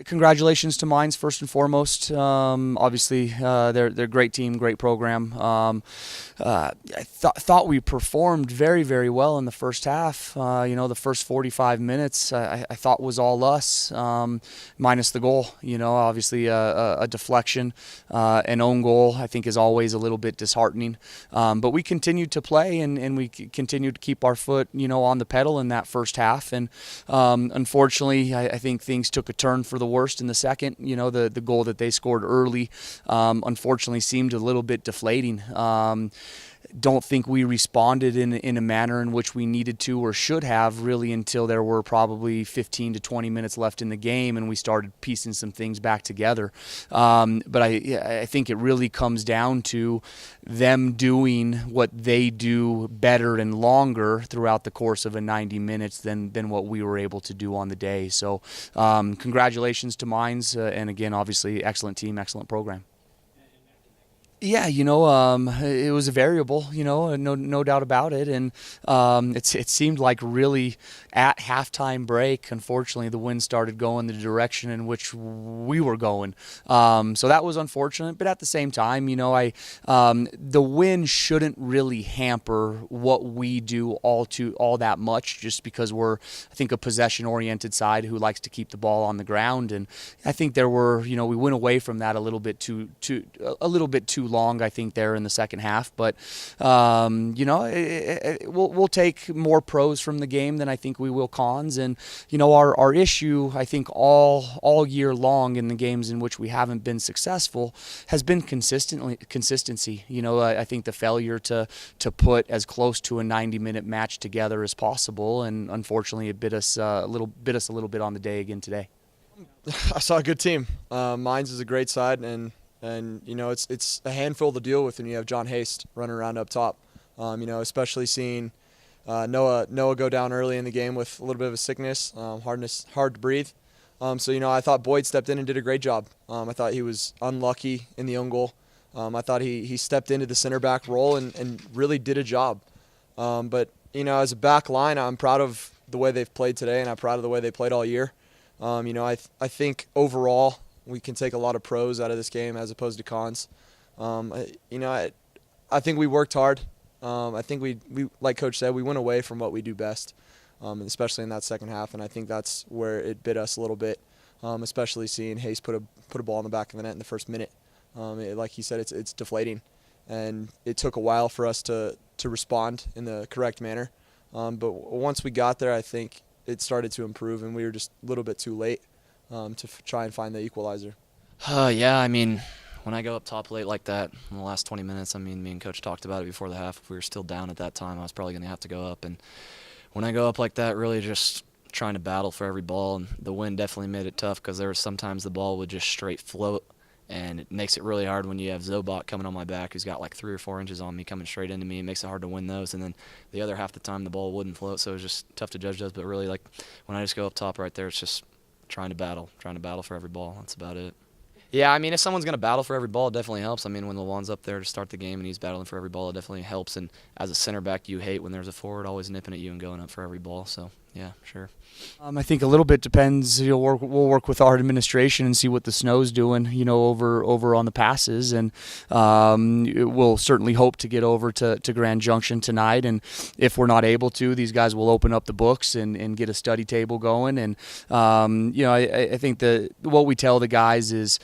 Congratulations to Mines first and foremost. Obviously, they're a great team, great program. I thought we performed very, very well in the first half. The first 45 minutes I thought was all us, minus the goal. Obviously a deflection, an own goal. I think is always a little bit disheartening. But we continued to play and we continued to keep our foot, on the pedal in that first half. And unfortunately, I think things took a turn for the worst in the second. The goal that they scored early, unfortunately, seemed a little bit deflating. Don't think we responded in a manner in which we needed to or should have really until there were probably 15 to 20 minutes left in the game and we started piecing some things back together. But I think it really comes down to them doing what they do better and longer throughout the course of a 90 minutes than what we were able to do on the day. So congratulations to Mines, and again, obviously, excellent team, excellent program. Yeah, it was a variable, no doubt about it, and it seemed like really at halftime break, unfortunately, the wind started going the direction in which we were going. So that was unfortunate, but at the same time, the wind shouldn't really hamper what we do all that much, just because we're, I think, a possession-oriented side who likes to keep the ball on the ground, and I think there were, we went away from that a little bit too long, I think, there in the second half. But we'll take more pros from the game than I think we will cons. And our issue, I think, all year long in the games in which we haven't been successful has been consistency. I think the failure to put as close to a 90-minute match together as possible, and unfortunately, it bit us a little bit on the day again today. I saw a good team. Mines is a great side, and it's a handful to deal with when you have John Haste running around up top. Especially seeing Noah go down early in the game with a little bit of a sickness, hard to breathe. I thought Boyd stepped in and did a great job. I thought he was unlucky in the own goal. I thought he stepped into the center back role and really did a job. But as a back line, I'm proud of the way they've played today, and I'm proud of the way they played all year. I think overall we can take a lot of pros out of this game as opposed to cons. I think we worked hard. I think we like Coach said, we went away from what we do best, especially in that second half, and I think that's where it bit us a little bit, especially seeing Hayes put a ball in the back of the net in the first minute. Like he said, it's deflating, and it took a while for us to respond in the correct manner. But once we got there, I think it started to improve, and we were just a little bit too late to try and find the equalizer. Yeah, I mean, when I go up top late like that in the last 20 minutes, me and Coach talked about it before the half. If we were still down at that time, I was probably going to have to go up. And when I go up like that, really just trying to battle for every ball, and the wind definitely made it tough because there was sometimes the ball would just straight float, and it makes it really hard when you have Zobot coming on my back who's got like 3 or 4 inches on me coming straight into me. It makes it hard to win those, and then the other half the time the ball wouldn't float, so it was just tough to judge those. But really, like, when I just go up top right there, it's just trying to battle for every ball. That's about it. Yeah, if someone's going to battle for every ball, it definitely helps. When LeJuan's up there to start the game and he's battling for every ball, it definitely helps. And as a center back, you hate when there's a forward always nipping at you and going up for every ball. So, yeah, sure. I think a little bit depends. We'll work with our administration and see what the snow's doing, over on the passes, and we'll certainly hope to get over to Grand Junction tonight. And if we're not able to, these guys will open up the books and get a study table going. And I think what we tell the guys is,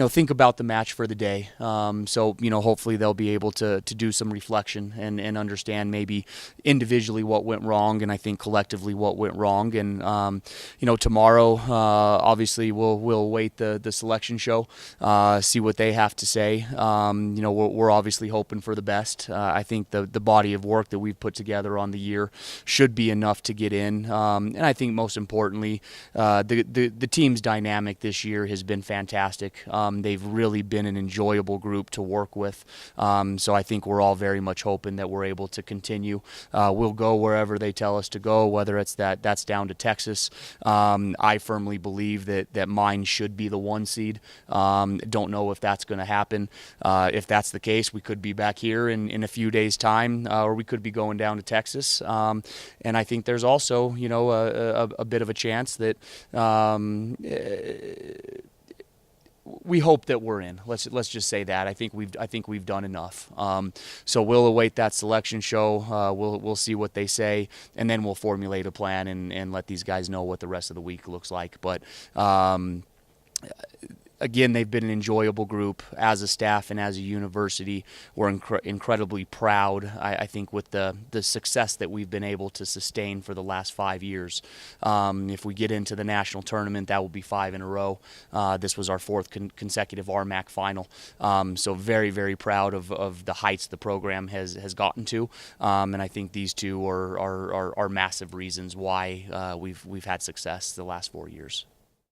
think about the match for the day. So hopefully they'll be able to do some reflection and understand maybe individually what went wrong, and I think collectively what went wrong. And tomorrow, obviously, we'll wait the selection show, see what they have to say. We're obviously hoping for the best. I think the body of work that we've put together on the year should be enough to get in. And I think most importantly, the team's dynamic this year has been fantastic. They've really been an enjoyable group to work with. So I think we're all very much hoping that we're able to continue. We'll go wherever they tell us to go, whether it's that that's down to Texas. I firmly believe that Mines should be the 1 seed. Don't know if that's going to happen. If that's the case, we could be back here in a few days' time, or we could be going down to Texas. And I think there's also, a bit of a chance that we hope that we're in. Let's just say that. I think we've done enough. So we'll await that selection show. We'll see what they say, and then we'll formulate a plan and let these guys know what the rest of the week looks like. But again, they've been an enjoyable group as a staff and as a university. We're incredibly proud, I think, with the success that we've been able to sustain for the last 5 years. If we get into the national tournament, that will be 5 in a row. This was our 4th consecutive RMAC final. So very, very proud of the heights the program has gotten to. And I think these two are massive reasons why we've had success the last 4 years.